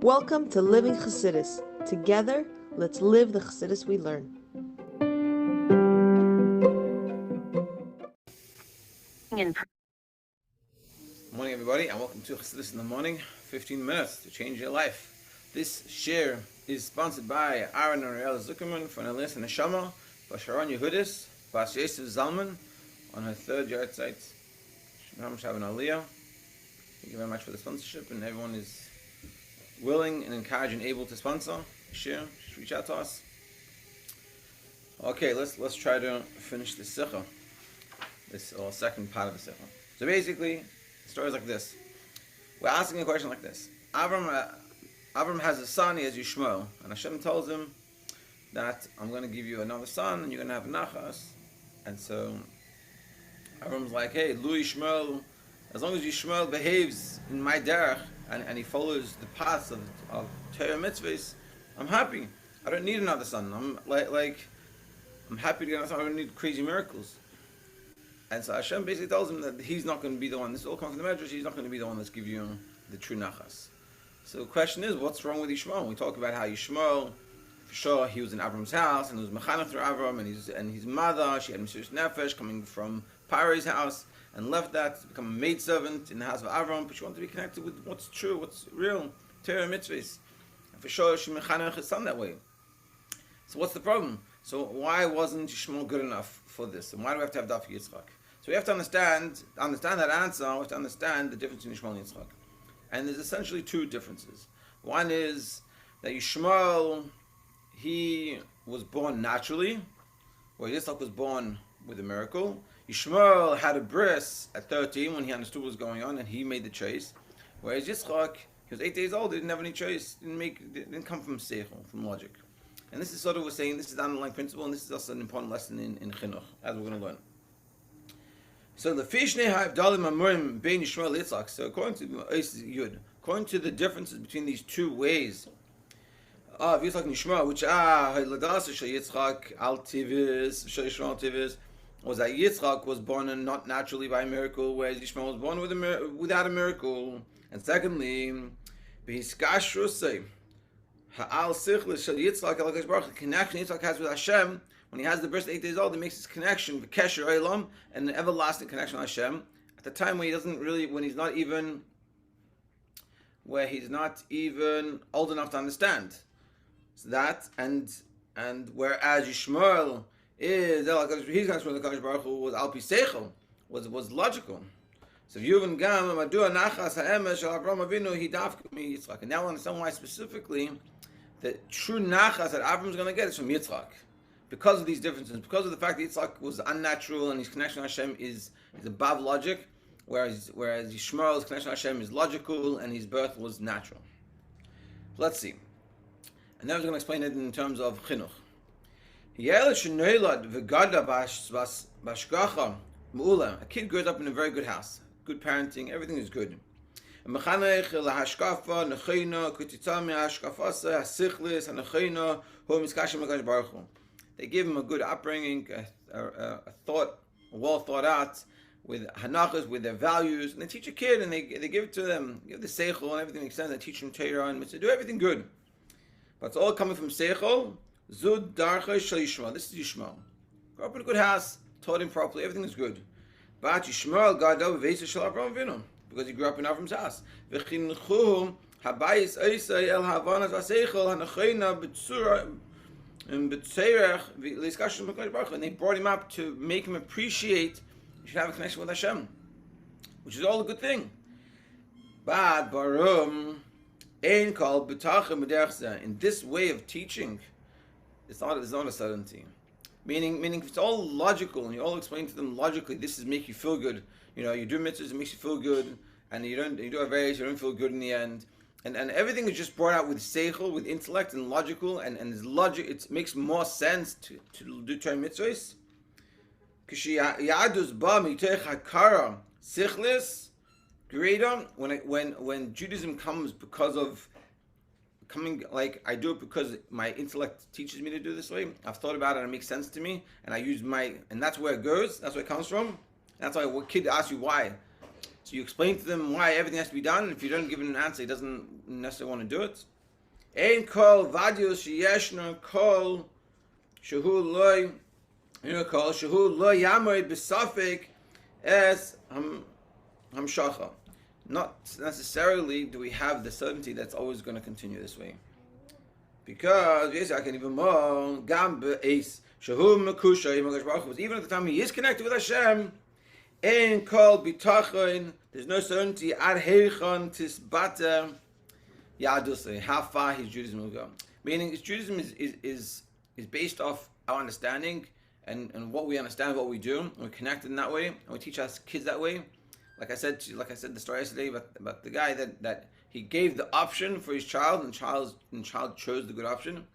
Welcome to Living Chassidus. Together, let's live the Chassidus we learn. Morning, everybody, and welcome to Chassidus in the Morning. 15 minutes to change your life. This Shiur is sponsored by Aaron and Ariel Zuckerman for Nelis and Neshama, by Sharon Yehudis, Bas Yosef Zalman on her third yard site. Thank you very much for the sponsorship, and everyone is willing and encouraged and able to sponsor Shiur. Just reach out to us. Okay, let's try to finish this Sikha, this second part of the Sikha. So basically, the story is like this. We're asking a question like this. Avram has a son, he has Yishmael, and Hashem tells him that I'm going to give you another son, and you're going to have Nachas. And so Avram's like, hey, Lu Yishmael, as long as Yishmael behaves in my derech, and he follows the paths of Torah mitzvahs, I'm happy. I don't need another son. I'm I'm happy to get another son. I don't need crazy miracles. And so Hashem basically tells him that he's not going to be the one. This all comes from the Medrash. He's not going to be the one that's giving you the true nachas. So the question is, what's wrong with Yishmael? We talk about how Yishmael, for sure, he was in Avram's house, and he was mechanech through Avram, and his mother, she had Mesiras Nefesh coming from Paro's house, and left that to become a maidservant in the house of Avram, but she wanted to be connected with what's true, what's real, Torah mitzvahs. And for sure, she mechanech his son that way. So what's the problem? So why wasn't Yishmael good enough for this? And why do we have to have Daf Yitzchak? So we have to understand that answer. We have to understand the difference between Yishmael and Yitzchak. And there's essentially two differences. One is that Yishmael, he was born naturally, where Yitzchak was born with a miracle. Yishmael had a bris at 13 when he understood what was going on, and he made the choice. Whereas Yitzchak, he was 8 days old, he didn't have any choice, didn't come from seichel, from logic. And this is sort of we're saying, this is the underlying principle, and this is also an important lesson in chinuch, as we're going to learn. So the Fishnei Ha'avdalim Amurim Bein Yishmael Yitzchak. So according to the differences between these two ways of Yitzchak and Yishmael, which Ha'ladasa Shel Yitzchak Al Tivis Shel Yishmael Al Tivis, was that Yitzchak was born not naturally by a miracle, whereas Yishmael was born without a miracle. And secondly, B'hiskashrusei Ha'al Sichlis Shel Yitzchak Al Hakadosh Baruch Hu, the connection Yitzchak has with Hashem. When he has the birth at 8 days old, he makes his connection, v'kesher olam, and an everlasting connection with Hashem. At the time when he's not even old enough to understand. So that, and whereas Yishmael is, he's going to the Hakadosh Baruch Hu, was al pi seichel, was logical. So Yuvan Gam, Madua Nachas Ha'emes Shel Avraham Avinu, he dafka mi Yitzchak. And now we understand why specifically the true Nachas that Avram is going to get is from Yitzchak. Because of these differences, because of the fact that Yitzchak was unnatural and his connection to Hashem is above logic, whereas Yishmael's connection to Hashem is logical and his birth was natural. Let's see. And then we're going to explain it in terms of chinuch. A kid grows up in a very good house, good parenting, everything is good. They give him a good upbringing, a well thought out, with hanachas, with their values, and they teach a kid, and they give it to them, give the seichel, and everything makes sense. They teach him Torah and mitzvah, do everything good, but it's all coming from seichel. Zud darcha shel Yishmael. This is Yishmael. Grew up in a good house, taught him properly, everything is good. But Yishmael gadol v'veisa shel Avraham Avinu, because he grew up in Avram's house. V'chinchuhum habayis eisay el havanas v'seichel hanachina b'tzura. And they brought him up to make him appreciate he should have a connection with Hashem, which is all a good thing. But in this way of teaching, it's not a certainty. Meaning if it's all logical and you all explain to them logically, this is make you feel good. You do mitzvahs, it makes you feel good, and you do a various, you don't feel good in the end. And everything is just brought out with seichel, with intellect and logical, and it's logic. It makes more sense to do Torah mitzvahs. When Judaism comes because of I do it because my intellect teaches me to do this way. I've thought about it and it makes sense to me, and I use and that's where it goes. That's where it comes from. That's why a kid asks you why. So you explain to them why everything has to be done, and if you don't give him an answer, he doesn't necessarily want to do it. Ein kol vadius yeshna kol shehu loy, kol shehu loy yamoid besafik as hamshacha. Not necessarily do we have the certainty that's always going to continue this way. Because yes, I can even more gam beis shehu mekusha yimagash baruch. Even at the time he is connected with Hashem, ein kol bitachon. There's no certainty ad heichon tisbata yadus. How far his Judaism will go. Meaning, his Judaism is based off our understanding and what we understand, what we do. And we're connected in that way, and we teach our kids that way. Like I said the story yesterday about the guy that he gave the option for his child, and child chose the good option.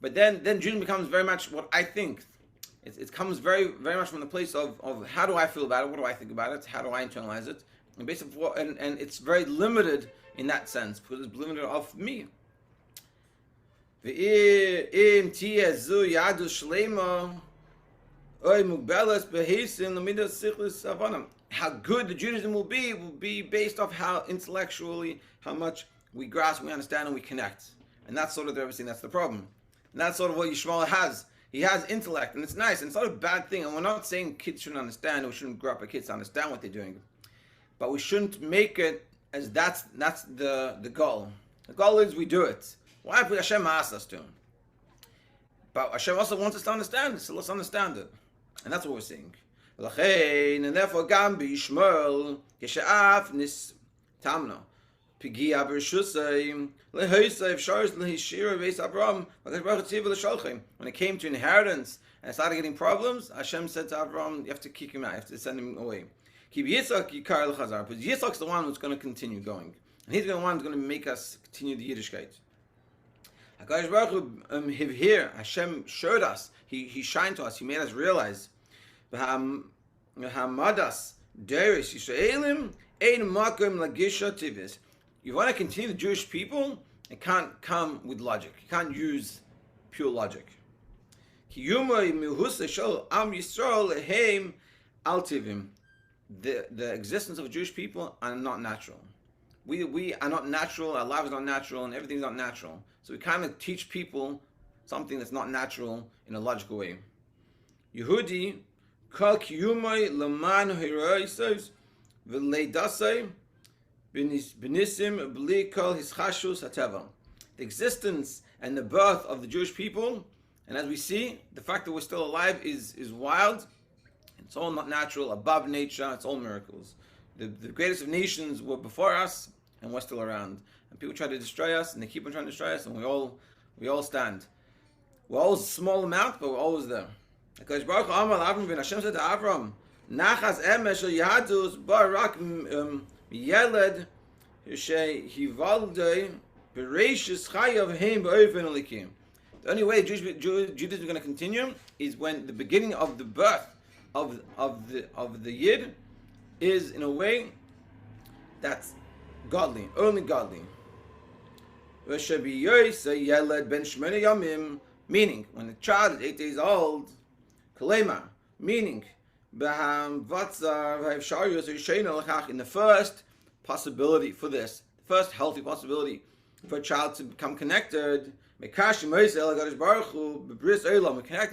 But then Judaism becomes very much what I think. It comes very very much from the place of how do I feel about it, what do I think about it, how do I internalize it, and based on what, and it's very limited in that sense because it's limited of me. How good the Judaism will be based off how intellectually, how much we grasp, we understand, and we connect. And that's sort of the everything. That's the problem. And that's sort of what Yishmael has. He has intellect, and it's nice. And it's not a bad thing. And we're not saying kids shouldn't understand, or we shouldn't grow up our kids to understand what they're doing. But we shouldn't make it as that's the goal. The goal is we do it. Why? Because Hashem asked us to. But Hashem also wants us to understand it, so let's understand it. And that's what we're saying. And therefore, gam Yishmael yeshaf nis tamno pigia b'rshusay lehosav shars lehishira beis Abraham. When it came to inheritance and started getting problems, Hashem said to Abraham, "You have to kick him out. You have to send him away." Because Yitzchak's the one who's going to continue going, and he's the one who's going to make us continue the Yiddishkeit. HaKadosh Baruch Hu here, Hashem showed us. He shined to us. He made us realize. Hamadas Derish Yisraelim ein makom lagisha tivis. You want to continue the Jewish people, it can't come with logic. You can't use pure logic. Kiyumay mihusa shel am Yisrael lehem altivim. The existence of a Jewish people are not natural. We are not natural. Our lives are not natural, and everything's not natural. So we kind of teach people something that's not natural in a logical way. Yehudi. The existence and the birth of the Jewish people, and as we see, the fact that we're still alive is wild. It's all not natural, above nature. It's all miracles. The greatest of nations were before us, and we're still around. And people try to destroy us, and they keep on trying to destroy us, and we all stand. We're always a small amount, but we're always there. Because Baruch Amar Avram ben Hashem said to Avram, Nachas emesh el yadus barak miyeled shehivalde bereishis chayav heim be'ofen elikim. The only way Judaism is going to continue is when the beginning of the birth of the Yid is in a way that's godly, only godly. Meaning, when the child is 8 days old, Kalema, meaning in the first possibility for this, the first healthy possibility for a child to become connected, we're connecting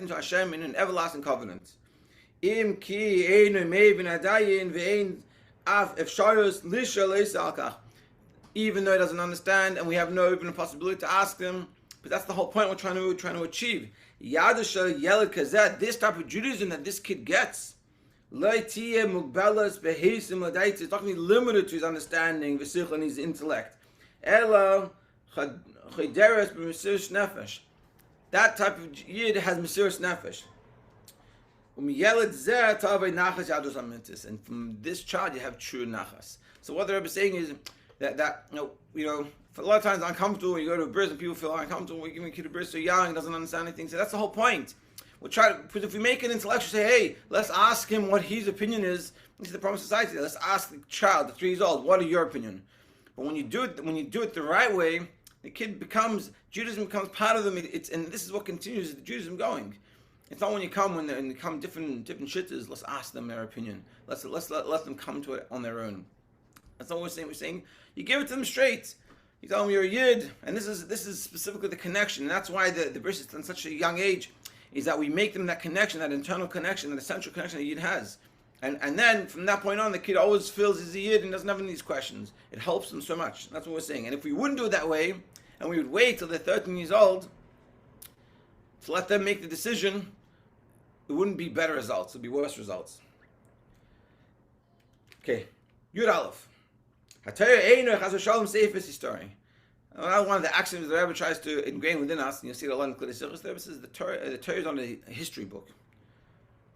to Hashem in an everlasting covenant. Even though he doesn't understand and we have no even possibility to ask him, but that's the whole point we're trying to achieve. This type of Judaism that this kid gets, it's not going to be limited to his understanding, and his intellect. That type of Yid has Mesiras Nefesh. And from this child you have true nachas. So what the Rebbe is saying is that for a lot of times it's uncomfortable when you go to a bris and people feel uncomfortable when you give a kid a bris so young, he doesn't understand anything. So that's the whole point. We'll try to, because if we make it intellectual, say, hey, let's ask him what his opinion is. This is the problem of society. Let's ask the child, the 3 years old, what are your opinion? But when you do it the right way, the kid Judaism becomes part of them. And this is what continues the Judaism going. It's not when you come different shittas, let's ask them their opinion. Let them come to it on their own. That's not what we're saying. We're saying you give it to them straight. You tell him you're a Yid, and this is specifically the connection. And that's why the Bris is at such a young age, is that we make them that connection, that internal connection, that essential connection that a Yid has. And then from that point on, the kid always feels he's a Yid and doesn't have any of these questions. It helps them so much. That's what we're saying. And if we wouldn't do it that way, and we would wait till they're 13 years old to let them make the decision, it wouldn't be better results. It would be worse results. Okay, Yud Aleph. Story. One of the axioms that the Rebbe tries to ingrain within us, and you'll see it a lot in Klidei Sichos, the Rebbe says the Torah is on a history book.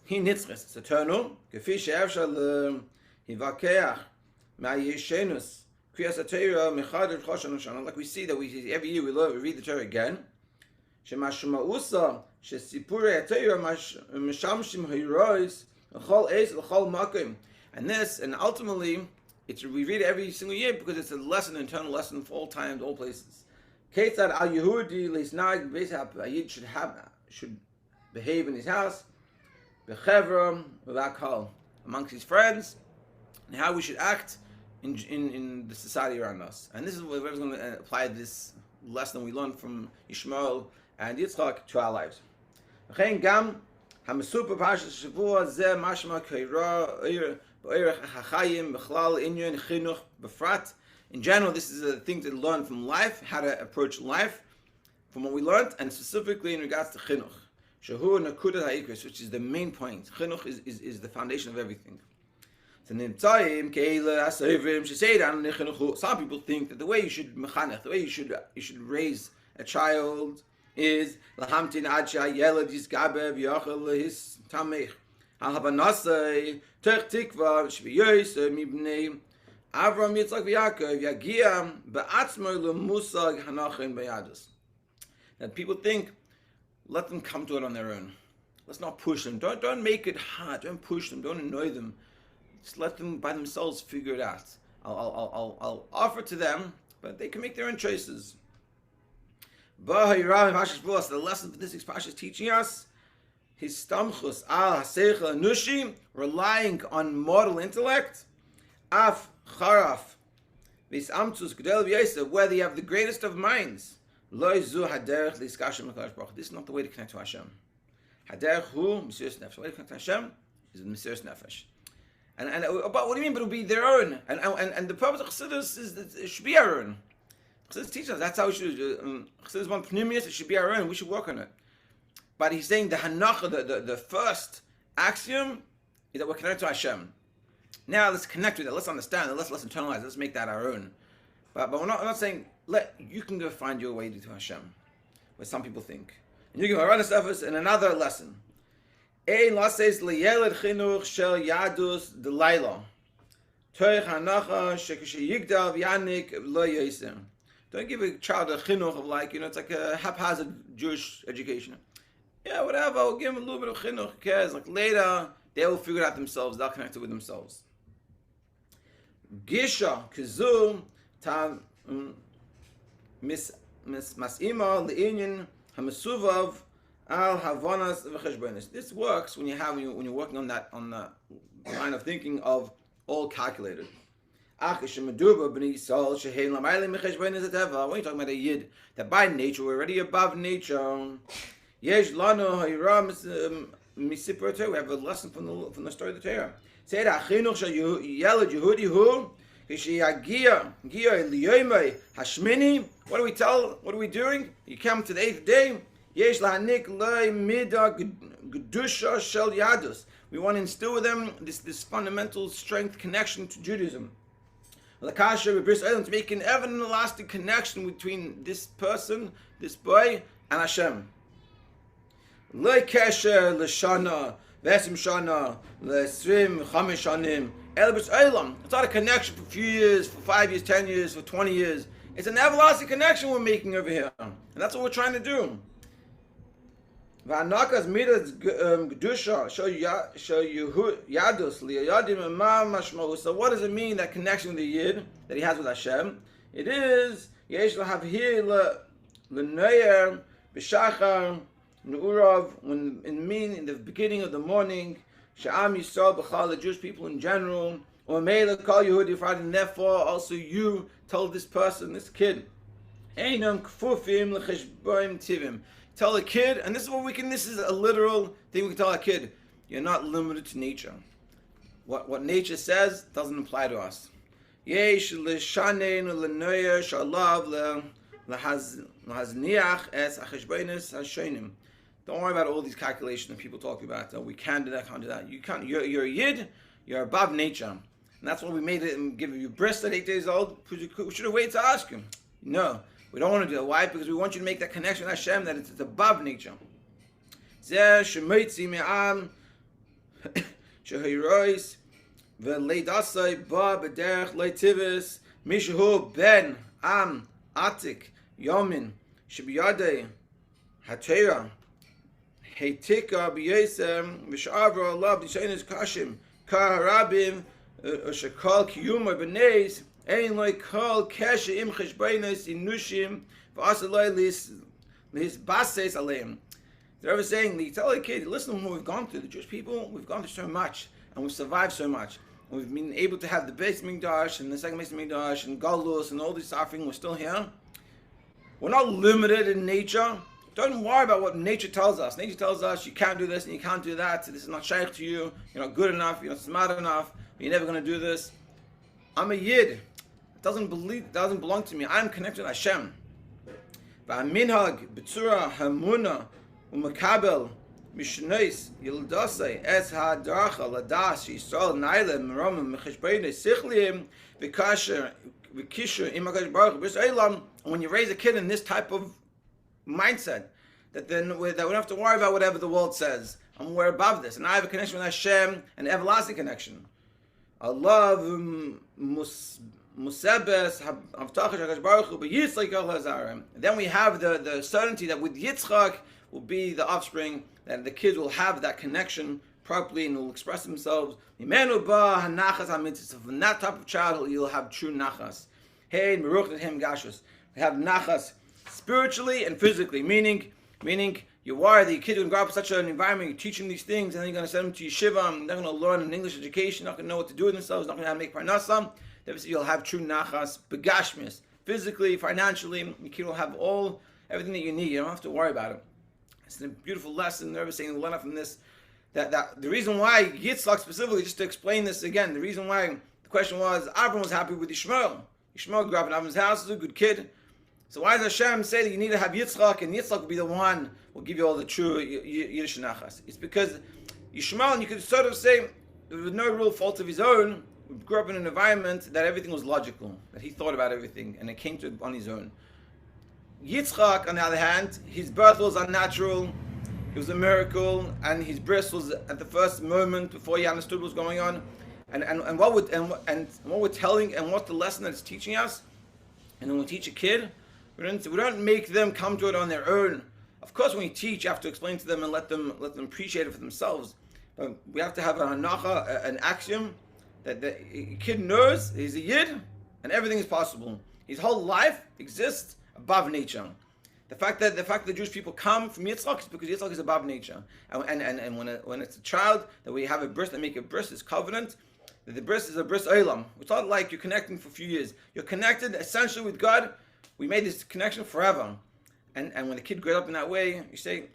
He nitzches, it's eternal. Gefi she'efshal hivakeach ma'yishenus kriyas haTorah mechadev choshen u'shana. Like we see that every year we read the Torah again. Shemashma'usa shesipurei haTorah mishamshim hirois l'chol eis l'chol makom. And ultimately, we read it every single year because it's a lesson, an internal lesson for all times, all places. Ketzad al Yehudi leisnag b'eishap a Yid should behave in his house. B'chevra v'akal, amongst his friends, and how we should act in the society around us. And this is what we're going to apply this lesson we learned from Yishmael and Yitzchak to our lives. V'chein gam hamasupa Parshas Shavua zeh mashma keira b'orech hachayim b'chlal inyan chinuch b'frat. In general, this is a thing to learn from life, how to approach life, from what we learned, and specifically in regards to chinuch. Shahu nakudat ha'ikris, which is the main point. Chinuch is the foundation of everything. Some people think that the way you should mechanech, the way you should raise a child is lahamtin ad shayelad yizgabe v'yachal lehis tamech habanasei tech tikva shviyos mibnei Avram Yitzchak v'Yaakov yagia be'atzmo lemusag hanachin b'yadus. That people think, let them come to it on their own. Let's not push them. Don't make it hard. Don't push them. Don't annoy them. Just let them by themselves figure it out. I'll offer to them, but they can make their own choices. The lesson that this Parshas is teaching us, his stamchus al haseichel anushi, relying on mortal intellect, af charaf v'samtus gedel v'yosef, where they have the greatest of minds. This is not the way to connect to Hashem. Haderech hu mesiras nefesh. The way to connect to Hashem is mesiras nefesh. But what do you mean? But it'll be their own. And the purpose of Chassidus is that it should be our own. Chassidus teaches us that's how we should. Chassidus want pneumius. It should be our own. We should work on it. But he's saying the hanacha, the first axiom, is that we're connected to Hashem. Now let's connect with it. Let's understand it. Let's internalize it. Let's make that our own. But we're not saying you can go find your way to Hashem, where some people think. And you can run this office in another lesson. Ein lases leyeled chinuch shel yadus delayla. Toich hanacha shekashiyigdal v'yanik lo yosem. Don't give a child a chinuch of it's like a haphazard Jewish education. Yeah, whatever. I'll give them a little bit of chinuch. Who cares? Like later, they will figure it out themselves. They'll connect it with themselves. Gisha kizum tam mas'ima le'inyan hamasuvav al havanas v'cheshbonis. This works when you're working on the line of thinking of all calculated. When you're talking about a yid that by nature we're already above nature, we have a lesson from the story of the Torah. Say that what are we doing? You come to the 8th day. We want to instill with them this fundamental strength connection to Judaism. To make an everlasting connection between this person, this boy, and Hashem. It's not a connection for a few years, for 5 years, 10 years, for 20 years. It's an everlasting connection we're making over here. And that's what we're trying to do. So what does it mean, that connection with the Yid that he has with Hashem? It is when in the beginning of the morning, the Jewish people in general, and therefore also you told this person, this kid, Einam kfufim lecheshboim tivim. Tell a kid, and this is what we can. This is a literal thing we can tell a kid. You're not limited to nature. What nature says doesn't apply to us. Yesh l'shanein l'noyer shalav l'hazniach es acheshboinus hashonim. Don't worry about all these calculations that people talk about. We can do that, can't do that. You can't. You're a yid. You're above nature, and that's why we made it and give you breast at 8 days old. We should have waited to ask him. No, we don't want to do that. Why? Because we want you to make that connection with Hashem that it's above nature. Zeh shemoitzi me'am shehirois ve'leidasai ba b'derech leitivis mishu ben am atik yomin shebiyadei hatera heitika b'yesem v'shavra Allah b'shenis kashim kaharabim shekal kiyuma b'neis ein loy kol keshe im cheshbeinos inushim v'asaloi lis bases aleim. They're ever saying, they tell a kid, listen to what we've gone through. The Jewish people, we've gone through so much, and we've survived so much. And we've been able to have the Beis Mikdash and the second Beis Mikdash and Galus and all this suffering. We're still here. We're not limited in nature. Don't worry about what nature tells us. Nature tells us you can't do this and you can't do that. This is not shaykh to you. You're not good enough. You're not smart enough. You're never going to do this. I'm a yid. It doesn't belong to me. I'm connected to Hashem. V'aminhag b'tzura hamuna u'makabel mishneis yildasei es ha'dracha ladas yisrael naile merom mecheshbeine sichliim v'kasher v'kisher im HaKadosh Baruch Hu b'Yisraelam. And when you raise a kid in this type of mindset, that we don't have to worry about whatever the world says, and we're above this, and I have a connection with Hashem, an everlasting connection. Allah musebes havtach HaKadosh Baruch Hu b'Yitzchak al-Hazarim. Then we have the certainty that with Yitzchak will be the offspring, that the kids will have that connection properly and will express themselves. From that type of child, you'll have true nachas. Hey, meruch him gashus. They have nachas spiritually and physically, meaning you worry that your kid will grow up in such an environment, you teach them these things, and then you're going to send them to yeshiva, and they're going to learn an English education, not going to know what to do with themselves, not going to know how to make parnasa. You'll have true nachas, begashmis, physically, financially. Your kid will have everything that you need. You don't have to worry about it. It's a beautiful lesson. They're saying the learn from this. That the reason why Yitzchak specifically, just to explain this again, the reason why the question was Avram was happy with Yishmael. Yishmael grew up in Avram's house, was a good kid. So why does Hashem say that you need to have Yitzchak, and Yitzchak will be the one who will give you all the true Yiddish nachas? It's because Yishmael, and you could sort of say, with no real fault of his own, grew up in an environment that everything was logical, that he thought about everything, and it came to it on his own. Yitzchak, on the other hand, his birth was unnatural, it was a miracle, and his birth was at the first moment before he understood what was going on. And what we're telling, and what the lesson that it's teaching us, and when we teach a kid, we don't make them come to it on their own. Of course, when we teach, you have to explain to them and let them appreciate it for themselves. But we have to have a hanacha, an axiom, that the kid knows he's a yid, and everything is possible. His whole life exists above nature. The fact that the Jewish people come from Yitzchak is because Yitzchak is above nature. And when it's a child, that we have a bris, that make a bris, is covenant, that the bris is a bris olam. It's not like you're connecting for a few years. You're connected essentially with God. We made this connection forever. And when the kid grows up in that way, you say,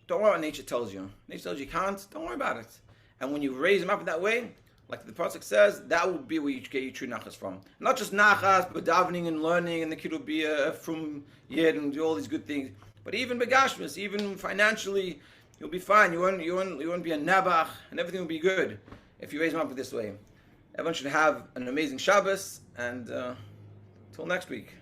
don't worry what nature tells you. Nature tells you can't, don't worry about it. And when you raise him up in that way, like the Parshas says, that will be where you get your true nachas from. Not just nachas, but davening and learning, and the kid will be from yid and do all these good things. But even begashmis, even financially, you'll be fine. You won't be a nabach, and everything will be good if you raise him up this way. Everyone should have an amazing Shabbos, and till next week.